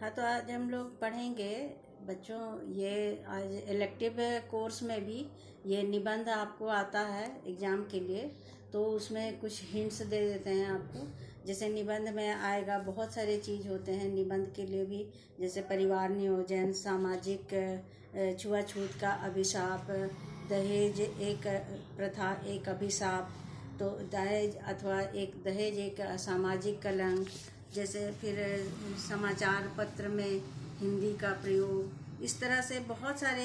हाँ, तो आज हम लोग पढ़ेंगे बच्चों। ये आज इलेक्टिव कोर्स में भी ये निबंध आपको आता है एग्ज़ाम के लिए, तो उसमें कुछ हिंट्स दे देते हैं आपको। जैसे निबंध में आएगा, बहुत सारे चीज़ होते हैं निबंध के लिए भी, जैसे परिवार नियोजन, सामाजिक छुआछूत का अभिशाप, दहेज एक प्रथा एक अभिशाप, तो दहेज अथवा एक दहेज एक सामाजिक कलंक। जैसे फिर समाचार पत्र में हिंदी का प्रयोग, इस तरह से बहुत सारे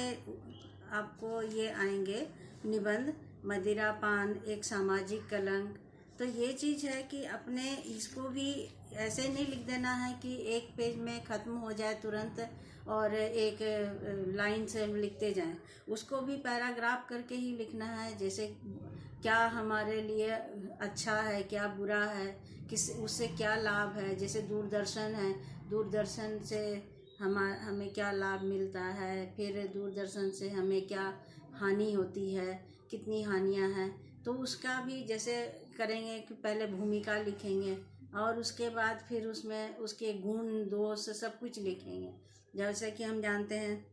आपको ये आएंगे निबंध। मदिरापान एक सामाजिक कलंक। तो ये चीज़ है कि अपने इसको भी ऐसे नहीं लिख देना है कि एक पेज में ख़त्म हो जाए तुरंत और एक लाइन से लिखते जाएं। उसको भी पैराग्राफ करके ही लिखना है। जैसे क्या हमारे लिए अच्छा है, क्या बुरा है, किस उससे क्या लाभ है। जैसे दूरदर्शन है, दूरदर्शन से हमें क्या लाभ मिलता है, फिर दूरदर्शन से हमें क्या हानि होती है, कितनी हानियां हैं। तो उसका भी जैसे करेंगे कि पहले भूमिका लिखेंगे और उसके बाद फिर उसमें उसके गुण दोष सब कुछ लिखेंगे। जैसे कि हम जानते हैं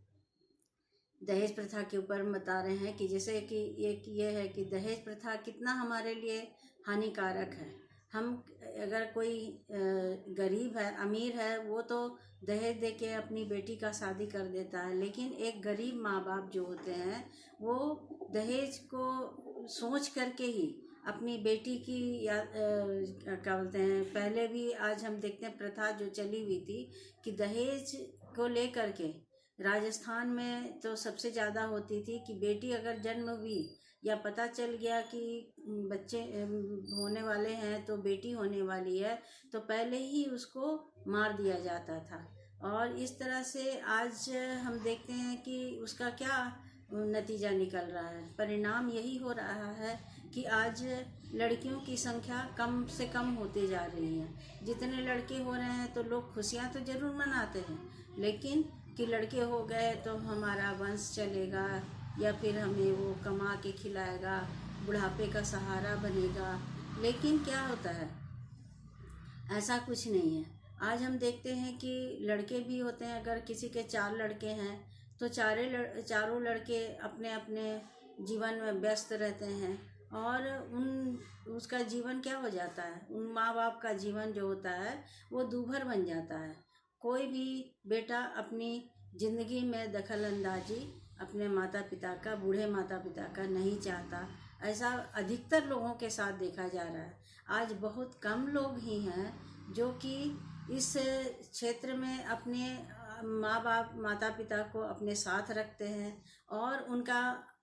दहेज प्रथा के ऊपर बता रहे हैं कि जैसे कि एक ये है कि दहेज प्रथा कितना हमारे लिए हानिकारक है। हम अगर कोई गरीब है, अमीर है, वो तो दहेज दे के अपनी बेटी का शादी कर देता है, लेकिन एक गरीब माँ बाप जो होते हैं वो दहेज को सोच करके ही अपनी बेटी की या क्या बोलते हैं, पहले भी आज हम देखते हैं प्रथा जो चली हुई थी कि दहेज को लेकर के राजस्थान में तो सबसे ज़्यादा होती थी कि बेटी अगर जन्म हुई या पता चल गया कि बच्चे होने वाले हैं, तो बेटी होने वाली है, तो पहले ही उसको मार दिया जाता था। और इस तरह से आज हम देखते हैं कि उसका क्या नतीजा निकल रहा है। परिणाम यही हो रहा है कि आज लड़कियों की संख्या कम से कम होती जा रही है। जितने लड़के हो रहे हैं तो लोग खुशियाँ तो ज़रूर मनाते हैं, लेकिन कि लड़के हो गए तो हमारा वंश चलेगा या फिर हमें वो कमा के खिलाएगा, बुढ़ापे का सहारा बनेगा। लेकिन क्या होता है, ऐसा कुछ नहीं है। आज हम देखते हैं कि लड़के भी होते हैं, अगर किसी के 4 लड़के हैं तो चारों लड़के अपने अपने जीवन में व्यस्त रहते हैं और उसका जीवन क्या हो जाता है, उन माँ बाप का जीवन जो होता है वो दूभर बन जाता है। कोई भी बेटा अपनी ज़िंदगी में दखल अंदाजी अपने माता पिता का, बूढ़े माता पिता का नहीं चाहता। ऐसा अधिकतर लोगों के साथ देखा जा रहा है। आज बहुत कम लोग ही हैं जो कि इस क्षेत्र में अपने माँ बाप माता पिता को अपने साथ रखते हैं और उनका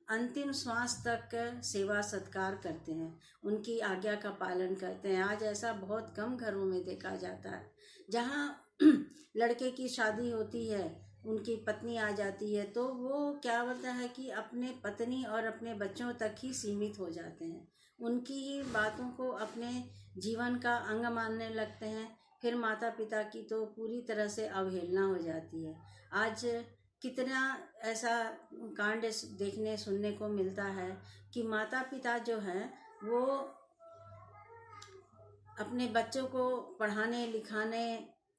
अंतिम श्वास तक सेवा सत्कार करते हैं, उनकी आज्ञा का पालन करते हैं। आज ऐसा बहुत कम घरों में देखा जाता है। जहाँ लड़के की शादी होती है, उनकी पत्नी आ जाती है, तो वो क्या बोलता है कि अपने पत्नी और अपने बच्चों तक ही सीमित हो जाते हैं। उनकी ही बातों को अपने जीवन का अंग मानने लगते हैं। फिर माता पिता की तो पूरी तरह से अवहेलना हो जाती है। आज कितना ऐसा कांड देखने सुनने को मिलता है कि माता पिता जो हैं वो अपने बच्चों को पढ़ाने लिखाने,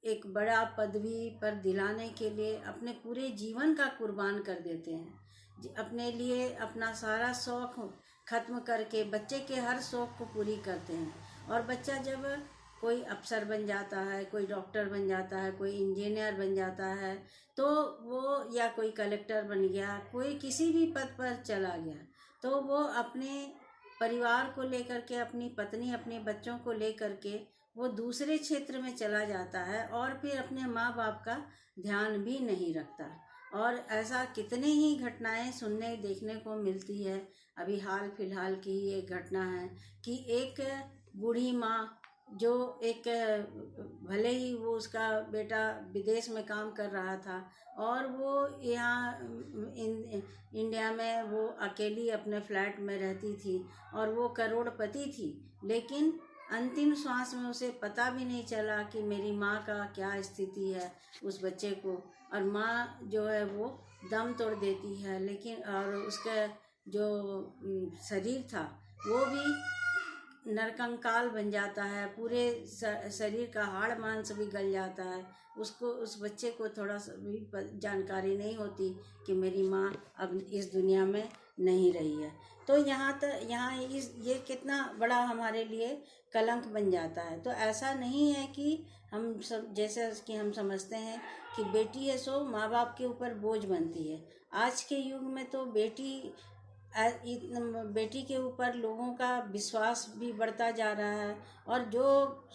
एक बड़ा पदवी पर दिलाने के लिए अपने पूरे जीवन का कुर्बान कर देते हैं। अपने लिए अपना सारा शौक़ ख़त्म करके बच्चे के हर शौक़ को पूरी करते हैं। और बच्चा जब कोई अफसर बन जाता है, कोई डॉक्टर बन जाता है, कोई इंजीनियर बन जाता है, तो वो या कोई कलेक्टर बन गया, कोई किसी भी पद पर चला गया, तो वो अपने परिवार को लेकर के, अपनी पत्नी अपने बच्चों को लेकर के वो दूसरे क्षेत्र में चला जाता है और फिर अपने माँ बाप का ध्यान भी नहीं रखता। और ऐसा कितने ही घटनाएं सुनने देखने को मिलती है। अभी हाल फिलहाल की ही एक घटना है कि एक बूढ़ी माँ जो एक, भले ही वो उसका बेटा विदेश में काम कर रहा था और वो यहाँ इंडिया में वो अकेली अपने फ्लैट में रहती थी और वो करोड़पति थी, लेकिन अंतिम श्वास में उसे पता भी नहीं चला कि मेरी माँ का क्या स्थिति है उस बच्चे को। और माँ जो है वो दम तोड़ देती है, लेकिन और उसका जो शरीर था वो भी नरकंकाल बन जाता है, पूरे शरीर का हाड़ मांस भी गल जाता है। उसको, उस बच्चे को थोड़ा सा भी जानकारी नहीं होती कि मेरी माँ अब इस दुनिया में नहीं रही है। तो यहाँ ये कितना बड़ा हमारे लिए कलंक बन जाता है। तो ऐसा नहीं है कि हम सब, जैसे कि हम समझते हैं कि बेटी है सो माँ बाप के ऊपर बोझ बनती है। आज के युग में तो बेटी के ऊपर लोगों का विश्वास भी बढ़ता जा रहा है, और जो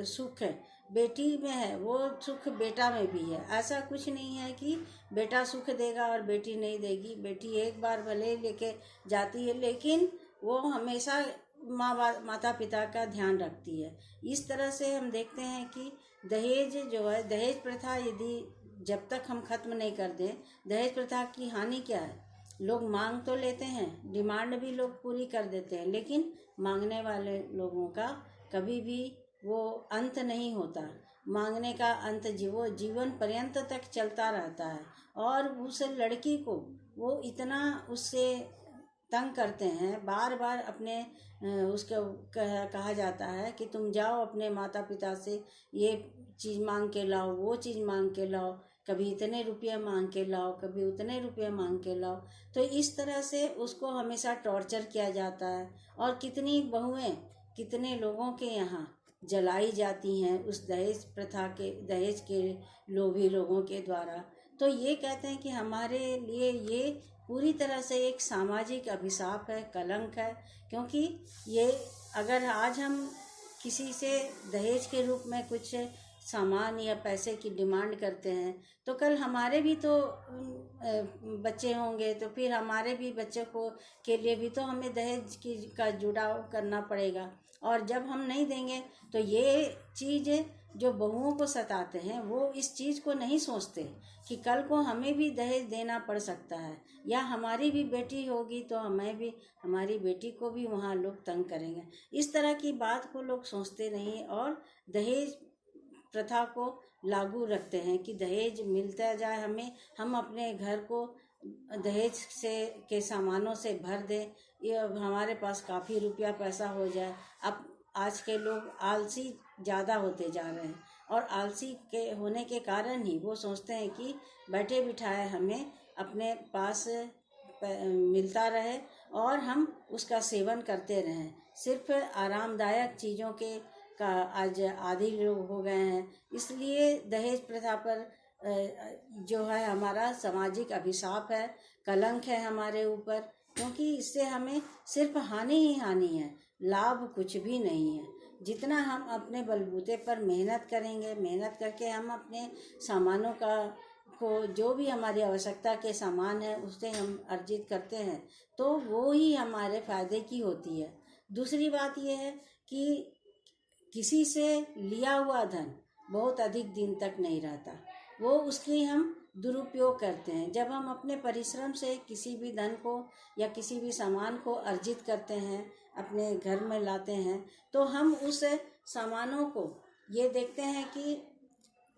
सुख बेटी में है वो सुख बेटा में भी है। ऐसा कुछ नहीं है कि बेटा सुख देगा और बेटी नहीं देगी। बेटी एक बार भले लेके जाती है, लेकिन वो हमेशा माता पिता का ध्यान रखती है। इस तरह से हम देखते हैं कि दहेज जो है, दहेज प्रथा यदि जब तक हम खत्म नहीं कर दें, दहेज प्रथा की हानि क्या है? लोग मांग तो लेते हैं, डिमांड भी लोग पूरी कर देते हैं, लेकिन मांगने वाले लोगों का कभी भी वो अंत नहीं होता। मांगने का अंत वो जीवन पर्यंत तक चलता रहता है। और उस लड़की को वो इतना उससे तंग करते हैं, बार बार अपने उसको कहा जाता है कि तुम जाओ अपने माता पिता से ये चीज़ मांग के लाओ, वो चीज़ मांग के लाओ, कभी इतने रुपये मांग के लाओ, कभी उतने रुपये मांग के लाओ। तो इस तरह से उसको हमेशा टॉर्चर किया जाता है। और कितनी बहुएं, कितने लोगों के यहाँ जलाई जाती हैं उस दहेज के लोभी लोगों के द्वारा। तो ये कहते हैं कि हमारे लिए ये पूरी तरह से एक सामाजिक अभिशाप है, कलंक है। क्योंकि ये, अगर आज हम किसी से दहेज के रूप में कुछ सामान या पैसे की डिमांड करते हैं, तो कल हमारे भी तो बच्चे होंगे, तो फिर हमारे भी बच्चे के लिए भी तो हमें दहेज का जुड़ाव करना पड़ेगा। और जब हम नहीं देंगे तो ये चीज़ जो बहुओं को सताते हैं वो इस चीज़ को नहीं सोचते कि कल को हमें भी दहेज देना पड़ सकता है, या हमारी भी बेटी होगी तो हमारी बेटी को भी वहाँ लोग तंग करेंगे। इस तरह की बात को लोग सोचते नहीं, और दहेज प्रथा को लागू रखते हैं कि दहेज मिलता जाए हमें, हम अपने घर को दहेज के सामानों से भर दें, ये हमारे पास काफ़ी रुपया पैसा हो जाए। अब आज के लोग आलसी ज़्यादा होते जा रहे हैं, और आलसी के होने के कारण ही वो सोचते हैं कि बैठे बिठाए हमें अपने पास मिलता रहे और हम उसका सेवन करते रहें। सिर्फ आरामदायक चीज़ों का आज आदी लोग हो गए हैं। इसलिए दहेज प्रथा पर जो है हमारा सामाजिक अभिशाप है, कलंक है हमारे ऊपर। क्योंकि इससे हमें सिर्फ हानि ही हानि है, लाभ कुछ भी नहीं है। जितना हम अपने बलबूते पर मेहनत करेंगे, मेहनत करके हम अपने सामानों को जो भी हमारी आवश्यकता के सामान है उससे हम अर्जित करते हैं, तो वो ही हमारे फायदे की होती है। दूसरी बात यह है कि किसी से लिया हुआ धन बहुत अधिक दिन तक नहीं रहता, वो उसकी हम दुरुपयोग करते हैं। जब हम अपने परिश्रम से किसी भी धन को या किसी भी सामान को अर्जित करते हैं, अपने घर में लाते हैं, तो हम उस सामानों को ये देखते हैं कि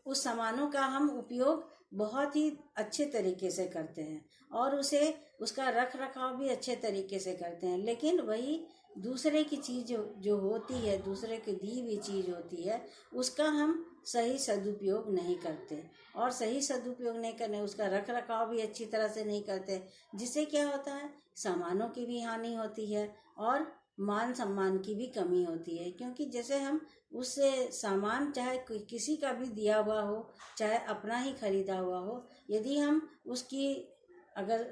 उस सामानों का हम उपयोग बहुत ही अच्छे तरीके से करते हैं, और उसका रख रखाव भी अच्छे तरीके से करते हैं। लेकिन वही दूसरे की चीज़ जो होती है, दूसरे की दी हुई चीज़ होती है, उसका हम सही सदुपयोग नहीं करते, और सही सदुपयोग नहीं करने, उसका रख रखाव भी अच्छी तरह से नहीं करते, जिससे क्या होता है, सामानों की भी हानि होती है और मान सम्मान की भी कमी होती है। क्योंकि जैसे हम उससे सामान, चाहे किसी का भी दिया हुआ हो, चाहे अपना ही खरीदा हुआ हो, यदि हम उसकी अगर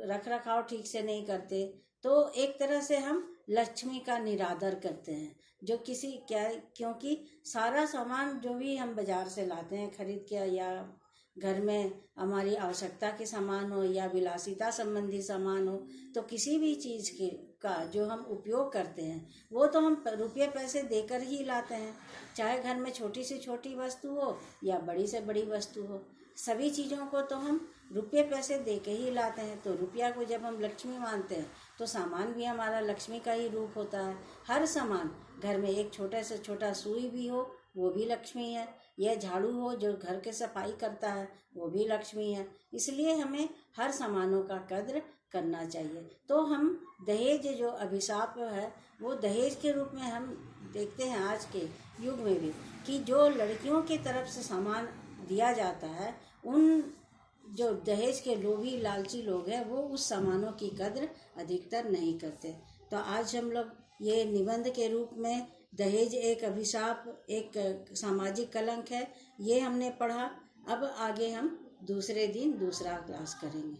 रख रखाव ठीक से नहीं करते, तो एक तरह से हम लक्ष्मी का निरादर करते हैं। क्योंकि सारा सामान जो भी हम बाजार से लाते हैं खरीद के, या घर में हमारी आवश्यकता के सामान हो या विलासिता संबंधी सामान हो, तो किसी भी चीज़ का जो हम उपयोग करते हैं वो तो हम रुपये पैसे देकर ही लाते हैं। चाहे घर में छोटी से छोटी वस्तु हो या बड़ी से बड़ी वस्तु हो, सभी चीज़ों को तो हम रुपये पैसे दे के ही लाते हैं। तो रुपया को जब हम लक्ष्मी मानते हैं, तो सामान भी हमारा लक्ष्मी का ही रूप होता है। हर सामान, घर में एक छोटा से छोटा सुई भी हो, वो भी लक्ष्मी है। यह झाड़ू हो जो घर के सफाई करता है, वो भी लक्ष्मी है। इसलिए हमें हर सामानों का कद्र करना चाहिए। तो हम दहेज जो अभिशाप है वो दहेज के रूप में हम देखते हैं आज के युग में भी, कि जो लड़कियों की तरफ से सामान दिया जाता है, उन जो दहेज के लोभी लालची लोग हैं वो उस सामानों की कद्र अधिकतर नहीं करते। तो आज हम लोग ये निबंध के रूप में दहेज एक अभिशाप, एक सामाजिक कलंक है, ये हमने पढ़ा। अब आगे हम दूसरे दिन दूसरा क्लास करेंगे।